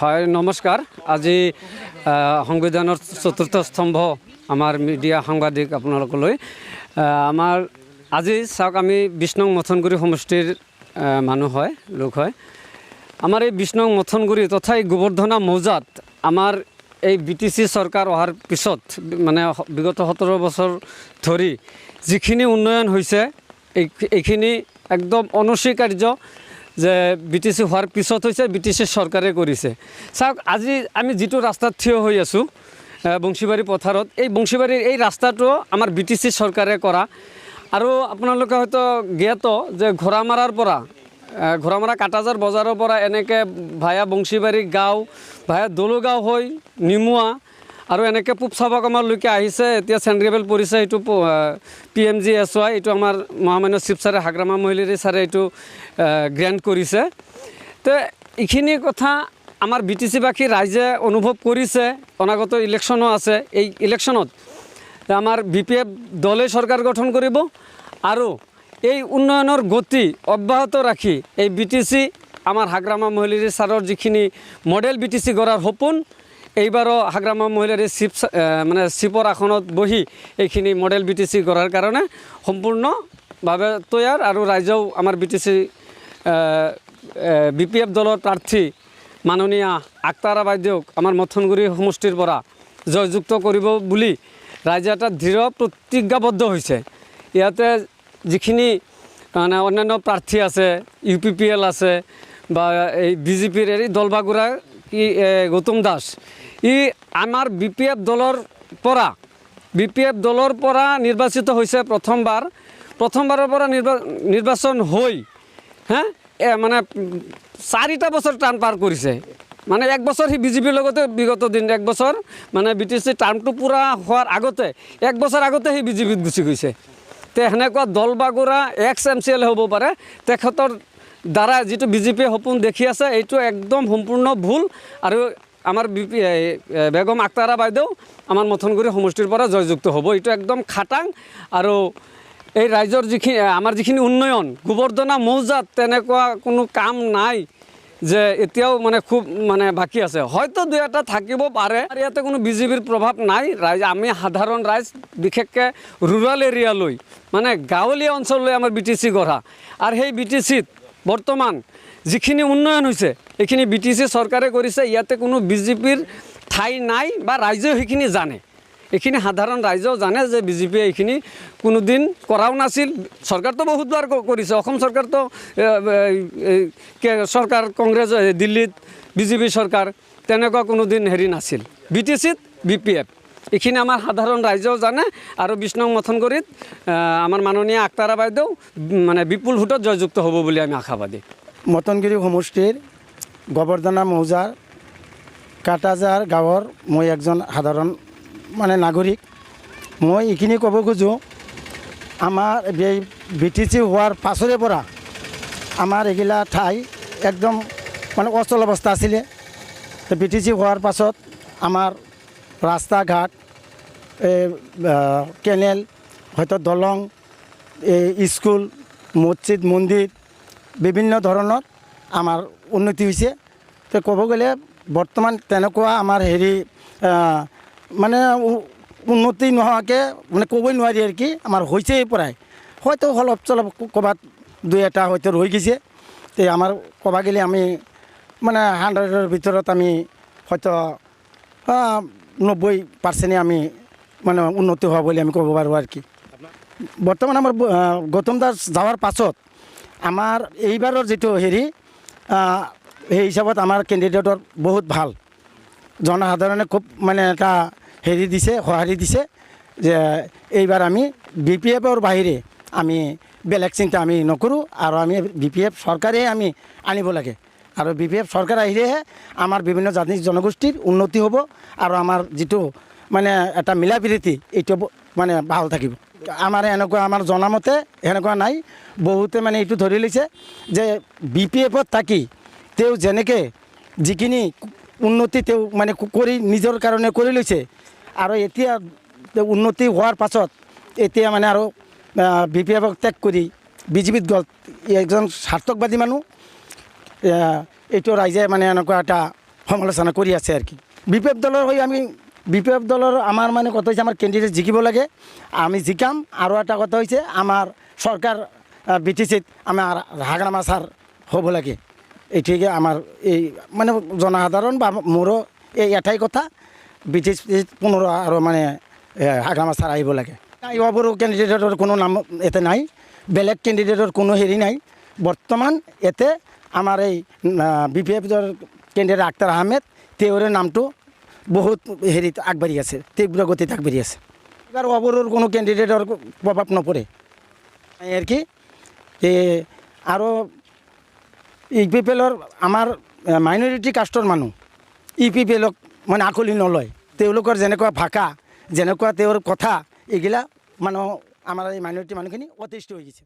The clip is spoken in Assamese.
হয় নমস্কাৰ। আজি সংবিধানৰ চতুৰ্থ স্তম্ভ আমাৰ মিডিয়া সাংবাদিক আপোনালোকলৈ আমাৰ আজি চাওক আমি ২০ নং মথনগুৰি সমষ্টিৰ মানুহ হয় লোক হয়। আমাৰ এই ২০ নং মথনগুৰি তথা গোবৰ্ধনা মৌজাত আমাৰ এই বিটিচি চৰকাৰ অহাৰ পিছত মানে বিগত ১৭ বছৰ ধৰি যিখিনি উন্নয়ন হৈছে এইখিনি একদম অনস্বীকাৰ্য যে বিটিচি হোৱাৰ পিছত হৈছে বিটিচি চৰকাৰে কৰিছে। চাওক আজি আমি যিটো ৰাস্তাত থিয় হৈ আছোঁ বংশীবাৰী পথাৰত, এই বংশীবাৰীৰ এই ৰাস্তাটো আমাৰ বিটিচি চৰকাৰে কৰা। আৰু আপোনালোকে হয়তো জ্ঞাত যে ঘোঁৰামাৰা কাটাজাৰ বজাৰৰ পৰা এনেকৈ ভায়া বংশীবাৰী গাঁও ভায়া দলুগাঁও হৈ নিমুৱা আৰু এনেকৈ পূব চাবাকমাৰলৈকে আহিছে। এতিয়া চেণ্ট্ৰেল পৰিছে এইটো PMGSY, এইটো আমাৰ মহামান্য চিফ ছাৰে হাগ্ৰামা মহিলাৰী ছাৰে এইটো গ্ৰেণ্ট কৰিছে। তো এইখিনি কথা আমাৰ বিটিচিবাসী ৰাইজে অনুভৱ কৰিছে। অনাগত ইলেকশ্যনো আছে, এই ইলেকশ্যনত আমাৰ BPF দলে চৰকাৰ গঠন কৰিব আৰু এই উন্নয়নৰ গতি অব্যাহত ৰাখি এই বিটিচি আমাৰ হাগ্ৰামা মহিলাৰী ছাৰৰ যিখিনি মডেল বিটিচি গঢ়াৰ সপোন, এইবাৰো হাগ্ৰামা মহিলাৰী চিফৰ আসনত বহি এইখিনি মডেল বিটিচি গঢ়াৰ কাৰণে সম্পূৰ্ণভাৱে তৈয়াৰ। আৰু ৰাইজেও আমাৰ বিটিচি BPF দলৰ প্ৰাৰ্থী মাননীয়া আক্তাৰা বাইদেউক আমাৰ মথনগুৰি সমষ্টিৰ পৰা জয়যুক্ত কৰিব বুলি ৰাইজে এটা দৃঢ় প্ৰতিজ্ঞাবদ্ধ হৈছে। ইয়াতে যিখিনি মানে অন্যান্য প্ৰাৰ্থী আছে, UPPL আছে বা এই BJPৰ এই দলবাগুৰা গৌতম দাস, আমাৰ BPF দলৰ পৰা নিৰ্বাচিত হৈছে প্ৰথমবাৰৰ পৰা নিৰ্বাচন হৈ মানে 4টা বছৰ টাৰ্ম পাৰ কৰিছে। মানে 1 বছৰ সি BJPৰ লগতে বিগত দিন 1 বছৰ মানে বিটিচি টাৰ্মটো পূৰা হোৱাৰ আগতে 1 বছৰ আগতে সি BJPত গুচি গৈছে। তো সেনেকুৱা দলবাগুৰা ex-MCL হ'ব পাৰে, তেখেতৰ দ্বাৰা যিটো BJPয়ে সপোন দেখি আছে এইটো একদম সম্পূৰ্ণ ভুল। আৰু আমাৰ বেগম আক্তাৰা বাইদেউ আমাৰ মথনগুৰি সমষ্টিৰ পৰা জয়যুক্ত হ'ব, এইটো একদম খাটাং। আৰু এই ৰাইজৰ আমাৰ যিখিনি উন্নয়ন গোবৰ্ধনা মৌজাত তেনেকুৱা কোনো কাম নাই যে এতিয়াও মানে খুব মানে বাকী আছে, হয়তো 2-এটা থাকিব পাৰে। ইয়াতে কোনো BJPৰ প্ৰভাৱ নাই। আমি সাধাৰণ ৰাইজ, বিশেষকৈ ৰুৰাল এৰিয়ালৈ মানে গাঁৱলীয়া অঞ্চললৈ আমাৰ বিটিচি গঢ়া। আৰু সেই বিটিচিত বৰ্তমান যিখিনি উন্নয়ন হৈছে এইখিনি বিটিচি চৰকাৰে কৰিছে। ইয়াতে কোনো BJPৰ ঠাই নাই বা ৰাইজেও সেইখিনি জানে, এইখিনি সাধাৰণ ৰাইজেও জানে যে BJPয়ে এইখিনি কোনোদিন কৰাও নাছিল। চৰকাৰটো বহুতবাৰ কৰিছে, অসম চৰকাৰটো চৰকাৰ কংগ্ৰেছ, দিল্লীত BJP চৰকাৰ, তেনেকুৱা কোনোদিন হেৰি নাছিল। বিটিচিত BPF এইখিনি আমাৰ সাধাৰণ ৰাইজেও জানে। আৰু ২০ নং মথনগুৰিত আমাৰ মাননীয় আক্তাৰা বাইদেউ মানে বিপুল ভোটত জয়যুক্ত হ'ব বুলি আমি আশাবাদী। মথনগুৰি সমষ্টিৰ গোবৰ্ধনা মৌজাৰ কাটাজাৰ গাঁৱৰ মই একজন সাধাৰণ মানে নাগৰিক। মই এইখিনি ক'ব খোজোঁ, আমাৰ এই বিটিচি হোৱাৰ পাছৰে পৰা আমাৰ এইগিলা ঠাই একদম মানে অচল অৱস্থা আছিলে। তো বিটিচি হোৱাৰ পাছত আমাৰ ৰাস্তা ঘাট, কেনেল, হয়তো দলং, স্কুল, মছজিদ, মন্দিৰ বিভিন্ন ধৰণৰ আমাৰ উন্নতি হৈছে। তো ক'ব গ'লে বৰ্তমান তেনেকুৱা আমাৰ মানে উন্নতি নোহোৱাকৈ মানে ক'বই নোৱাৰি আৰু কি আমাৰ হৈছেই প্ৰায়, হয়তো অলপ চলপ ক'ৰবাত 2-এটা হয়তো ৰৈ গৈছে। তো আমাৰ ক'ব গ'লে আমি মানে 100ৰ ভিতৰত আমি হয়তো 90% আমি মানে উন্নতি হোৱা বুলি আমি ক'ব পাৰোঁ আৰু কি। বৰ্তমান আমাৰ গৌতম দাস যাৱাৰ পাছত আমাৰ এইবাৰৰ যিটো সেই হিচাপত আমাৰ কেণ্ডিডেটৰ বহুত ভাল, জনসাধাৰণে খুব মানে এটা সঁহাৰি দিছে যে এইবাৰ আমি BPFৰ বাহিৰে আমি বেলেগ চিন্তা আমি নকৰোঁ। আৰু আমি BPF চৰকাৰে আমি আনিব লাগে। আৰু BPF চৰকাৰ আহিলেহে আমাৰ বিভিন্ন জাতি জনগোষ্ঠীৰ উন্নতি হ'ব আৰু আমাৰ যিটো মানে এটা মিলা প্ৰীতি এইটো মানে ভাল থাকিব। আমাৰ এনেকুৱা আমাৰ জনামতে সেনেকুৱা নাই। বহুতে মানে এইটো ধৰি লৈছে যে BPFত থাকি তেওঁ যেনেকৈ যিখিনি উন্নতি তেওঁ মানে কৰি নিজৰ কাৰণে কৰি লৈছে, আৰু এতিয়া উন্নতি হোৱাৰ পাছত এতিয়া মানে আৰু BPFক ত্যাগ কৰি BJPত গ'ল। একজন স্বাৰ্থকবাদী মানুহ, এইটো ৰাইজে মানে এনেকুৱা এটা সমালোচনা কৰি আছে আৰু কি BPF দলৰ হৈ আমি BPF দলৰ আমাৰ মানে কথা হৈছে আমাৰ কেণ্ডিডেট জিকিব লাগে আমি জিকাম আৰু এটা কথা হৈছে আমাৰ চৰকাৰ BTCত আমাৰ হাগ্ৰামা ছাৰ হ'ব লাগে এইটোকে আমাৰ এই মানে জনসাধাৰণ বা মোৰো এই এটাই কথা BTCত পুনৰ আৰু মানে হাগ্ৰামা ছাৰ আহিব লাগে ইউৱাবোৰো কেণ্ডিডেটৰ কোনো নাম ইয়াতে নাই বেলেগ কেণ্ডিডেটৰ কোনো হেৰি নাই বৰ্তমান ইয়াতে আমাৰ এই BPFৰ কেণ্ডিডেট আখতাৰ আহমেদ তেওঁৰে নামটো বহুত হেৰিত আগবাঢ়ি আছে তীব্ৰ গতিত আগবাঢ়ি আছে আৰু অবৰৰ কোনো কেণ্ডিডেটৰ প্ৰভাৱ নপৰে আৰ কি আৰু ইপিপিএলৰ আমাৰ মাইনৰিটি কাষ্টৰ মানুহ ইপিপিএলক মানে আঁকোৱালি নলয় তেওঁলোকৰ যেনেকুৱা ভাষা যেনেকুৱা তেওঁৰ কথা এইগিলা মানুহ আমাৰ এই মাইনৰিটি মানুহখিনি অতিষ্ঠ হৈ গৈছে